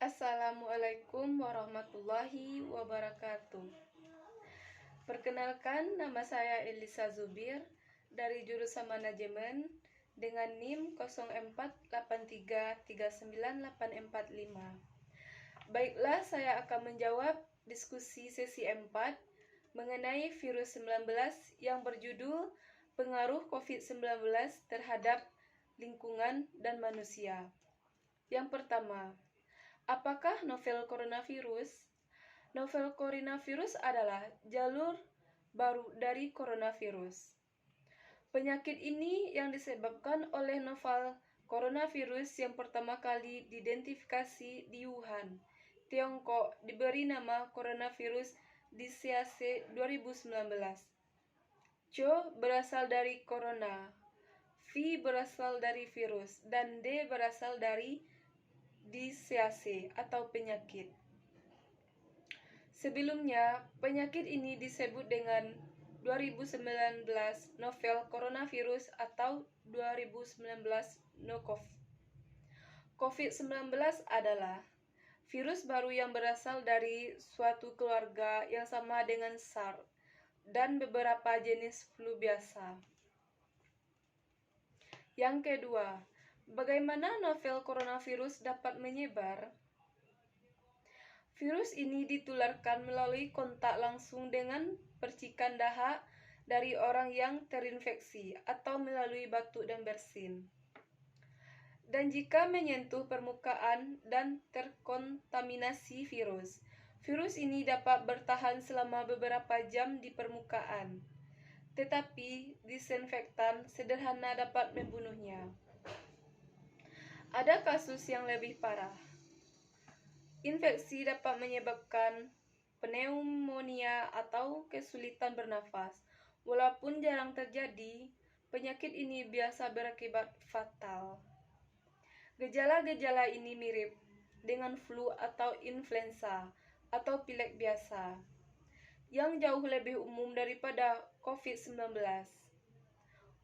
Assalamualaikum warahmatullahi wabarakatuh. Perkenalkan, nama saya Elisa Zubir dari jurusan Manajemen dengan NIM 0483398445. Baiklah, saya akan menjawab diskusi sesi 4 mengenai virus 19 yang berjudul Pengaruh COVID-19 terhadap lingkungan dan manusia. Yang pertama, apakah novel coronavirus? Novel coronavirus adalah jalur baru dari coronavirus. Penyakit ini yang disebabkan oleh novel coronavirus yang pertama kali diidentifikasi di Wuhan, Tiongkok, diberi nama coronavirus disease 2019. C berasal dari corona, V berasal dari virus, dan D berasal dari disease atau penyakit. Sebelumnya, penyakit ini disebut dengan 2019 novel coronavirus atau 2019 nCoV. COVID-19 adalah virus baru yang berasal dari suatu keluarga yang sama dengan SARS dan beberapa jenis flu biasa. Yang kedua, bagaimana novel coronavirus dapat menyebar? Virus ini ditularkan melalui kontak langsung dengan percikan dahak dari orang yang terinfeksi atau melalui batuk dan bersin. Dan jika menyentuh permukaan dan terkontaminasi virus, virus ini dapat bertahan selama beberapa jam di permukaan. Tetapi disinfektan sederhana dapat membunuhnya. Ada kasus yang lebih parah. Infeksi dapat menyebabkan pneumonia atau kesulitan bernafas. Walaupun jarang terjadi, penyakit ini biasa berakibat fatal. Gejala-gejala ini mirip dengan flu atau influenza atau pilek biasa, yang jauh lebih umum daripada COVID-19.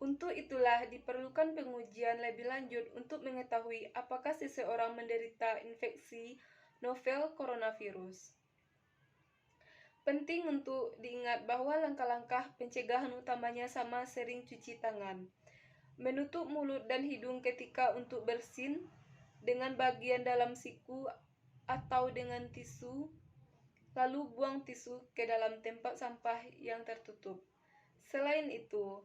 Untuk itulah diperlukan pengujian lebih lanjut untuk mengetahui apakah seseorang menderita infeksi novel coronavirus. Penting untuk diingat bahwa langkah-langkah pencegahan utamanya sama sering cuci tangan, menutup mulut dan hidung ketika untuk bersin dengan bagian dalam siku atau dengan tisu, lalu buang tisu ke dalam tempat sampah yang tertutup. Selain itu,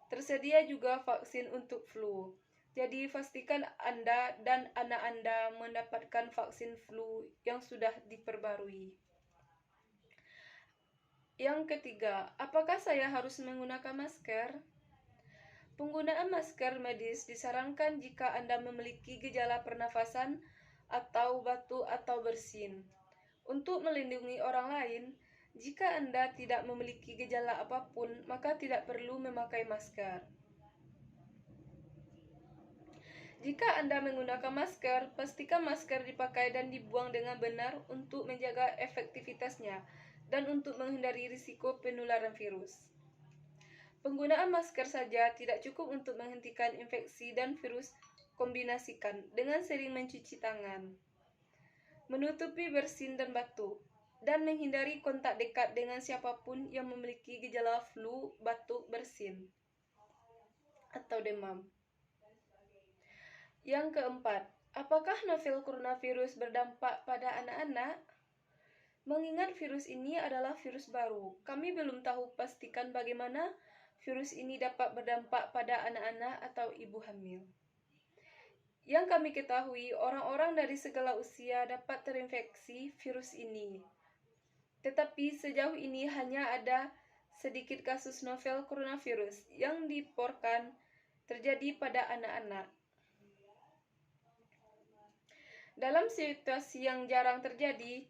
tersedia juga vaksin untuk flu. Jadi pastikan Anda dan anak Anda mendapatkan vaksin flu yang sudah diperbarui. Yang ketiga, apakah saya harus menggunakan masker? Penggunaan masker medis disarankan jika Anda memiliki gejala pernafasan atau batuk atau bersin. Untuk melindungi orang lain, jika Anda tidak memiliki gejala apapun, maka tidak perlu memakai masker. Jika Anda menggunakan masker, pastikan masker dipakai dan dibuang dengan benar untuk menjaga efektivitasnya dan untuk menghindari risiko penularan virus. Penggunaan masker saja tidak cukup untuk menghentikan infeksi dan virus. Kombinasikan dengan sering mencuci tangan, menutupi bersin dan batuk, dan menghindari kontak dekat dengan siapapun yang memiliki gejala flu, batuk, bersin, atau demam. Yang keempat, apakah novel coronavirus berdampak pada anak-anak? Mengingat virus ini adalah virus baru, kami belum tahu pastikan bagaimana virus ini dapat berdampak pada anak-anak atau ibu hamil. Yang kami ketahui, orang-orang dari segala usia dapat terinfeksi virus ini. Tetapi sejauh ini hanya ada sedikit kasus novel coronavirus yang dilaporkan terjadi pada anak-anak. Dalam situasi yang jarang terjadi,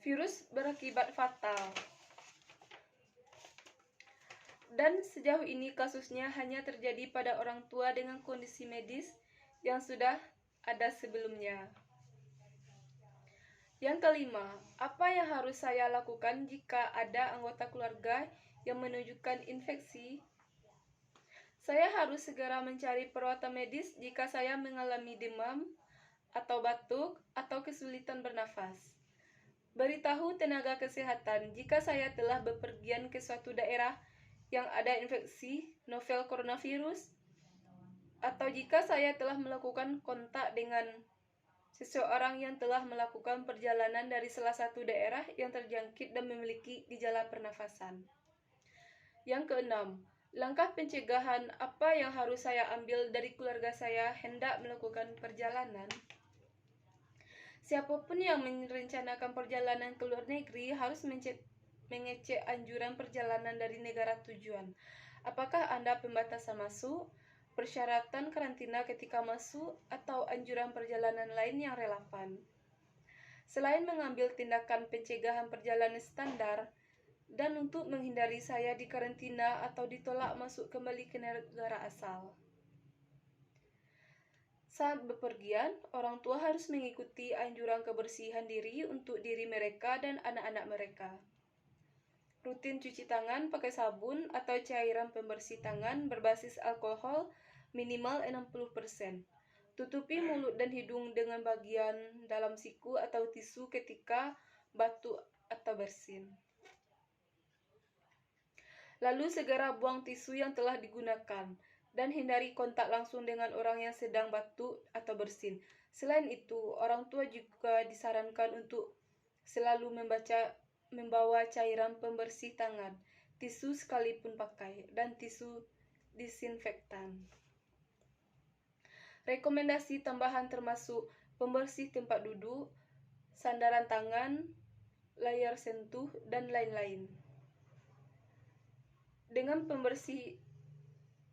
virus berakibat fatal. Dan sejauh ini kasusnya hanya terjadi pada orang tua dengan kondisi medis yang sudah ada sebelumnya. Yang kelima, apa yang harus saya lakukan jika ada anggota keluarga yang menunjukkan infeksi? Saya harus segera mencari perawatan medis jika saya mengalami demam atau batuk, atau kesulitan bernafas. Beritahu tenaga kesehatan jika saya telah bepergian ke suatu daerah yang ada infeksi novel coronavirus, atau jika saya telah melakukan kontak dengan seseorang yang telah melakukan perjalanan dari salah satu daerah yang terjangkit dan memiliki gejala pernafasan. Yang keenam, langkah pencegahan apa yang harus saya ambil dari keluarga saya hendak melakukan perjalanan? Siapapun yang merencanakan perjalanan ke luar negeri harus mengecek anjuran perjalanan dari negara tujuan. Apakah Anda pembatasan masuk, persyaratan karantina ketika masuk, atau anjuran perjalanan lain yang relevan? Selain mengambil tindakan pencegahan perjalanan standar, dan untuk menghindari saya dikarantina atau ditolak masuk kembali ke negara asal. Saat bepergian, orang tua harus mengikuti anjuran kebersihan diri untuk diri mereka dan anak-anak mereka. Rutin cuci tangan pakai sabun atau cairan pembersih tangan berbasis alkohol minimal 60%. Tutupi mulut dan hidung dengan bagian dalam siku atau tisu ketika batuk atau bersin. Lalu segera buang tisu yang telah digunakan dan hindari kontak langsung dengan orang yang sedang batuk atau bersin. Selain itu, orang tua juga disarankan untuk selalu membawa cairan pembersih tangan, tisu sekalipun pakai, dan tisu disinfektan. Rekomendasi tambahan termasuk pembersih tempat duduk, sandaran tangan, layar sentuh, dan lain-lain. Dengan pembersih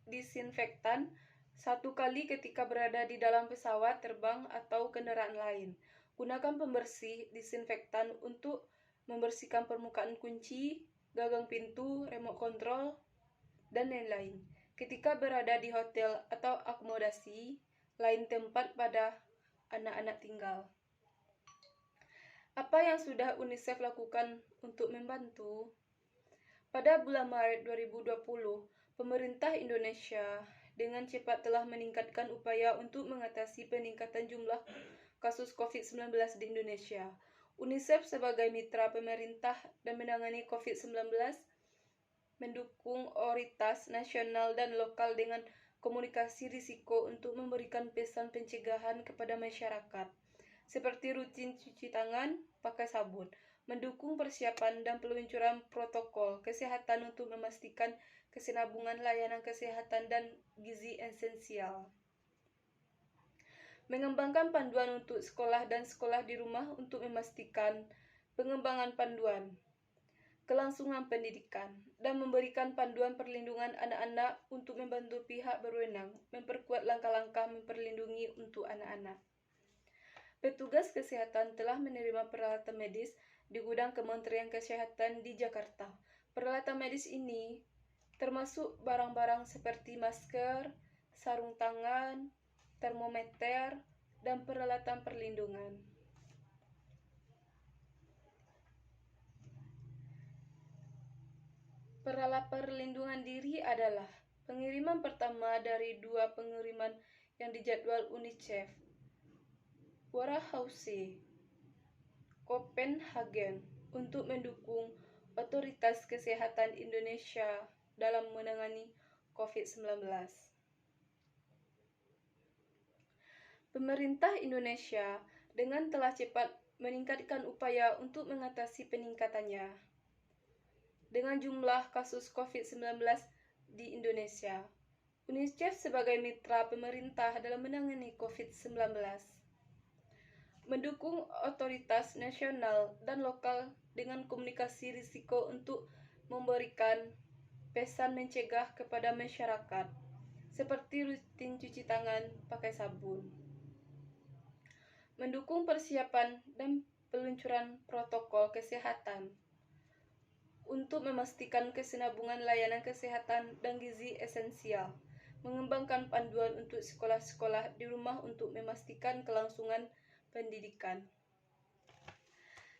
disinfektan 1 kali ketika berada di dalam pesawat terbang atau kendaraan lain. Gunakan pembersih disinfektan untuk membersihkan permukaan kunci, gagang pintu, remote control, dan lain-lain. Ketika berada di hotel atau akomodasi lain tempat pada anak-anak tinggal. Apa yang sudah UNICEF lakukan untuk membantu? Pada bulan Maret 2020, pemerintah Indonesia dengan cepat telah meningkatkan upaya untuk mengatasi peningkatan jumlah kasus COVID-19 di Indonesia. UNICEF sebagai mitra pemerintah dan menangani COVID-19 mendukung otoritas nasional dan lokal dengan komunikasi risiko untuk memberikan pesan pencegahan kepada masyarakat, seperti rutin cuci tangan pakai sabun, mendukung persiapan dan peluncuran protokol kesehatan untuk memastikan kesinambungan layanan kesehatan dan gizi esensial. Mengembangkan panduan untuk sekolah dan sekolah di rumah untuk memastikan pengembangan panduan, kelangsungan pendidikan, dan memberikan panduan perlindungan anak-anak untuk membantu pihak berwenang memperkuat langkah-langkah memperlindungi untuk anak-anak. Petugas kesehatan telah menerima peralatan medis di gudang Kementerian Kesehatan di Jakarta. Peralatan medis ini termasuk barang-barang seperti masker, sarung tangan, termometer, dan peralatan perlindungan. Peralatan perlindungan diri adalah pengiriman pertama dari 2 pengiriman yang dijadwal UNICEF. Warehouse, Copenhagen, untuk mendukung otoritas kesehatan Indonesia dalam menangani COVID-19. Pemerintah Indonesia dengan telah cepat meningkatkan upaya untuk mengatasi peningkatannya dengan jumlah kasus COVID-19 di Indonesia. UNICEF sebagai mitra pemerintah dalam menangani COVID-19. Mendukung otoritas nasional dan lokal dengan komunikasi risiko untuk memberikan pesan mencegah kepada masyarakat, seperti rutin cuci tangan pakai sabun. Mendukung persiapan dan peluncuran protokol kesehatan untuk memastikan kesinambungan layanan kesehatan dan gizi esensial. Mengembangkan panduan untuk sekolah-sekolah di rumah untuk memastikan kelangsungan pendidikan.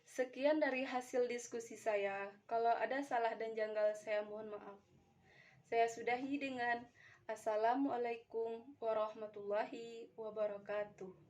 Sekian dari hasil diskusi saya. Kalau ada salah dan janggal, saya mohon maaf. Saya sudahi dengan Assalamualaikum warahmatullahi wabarakatuh.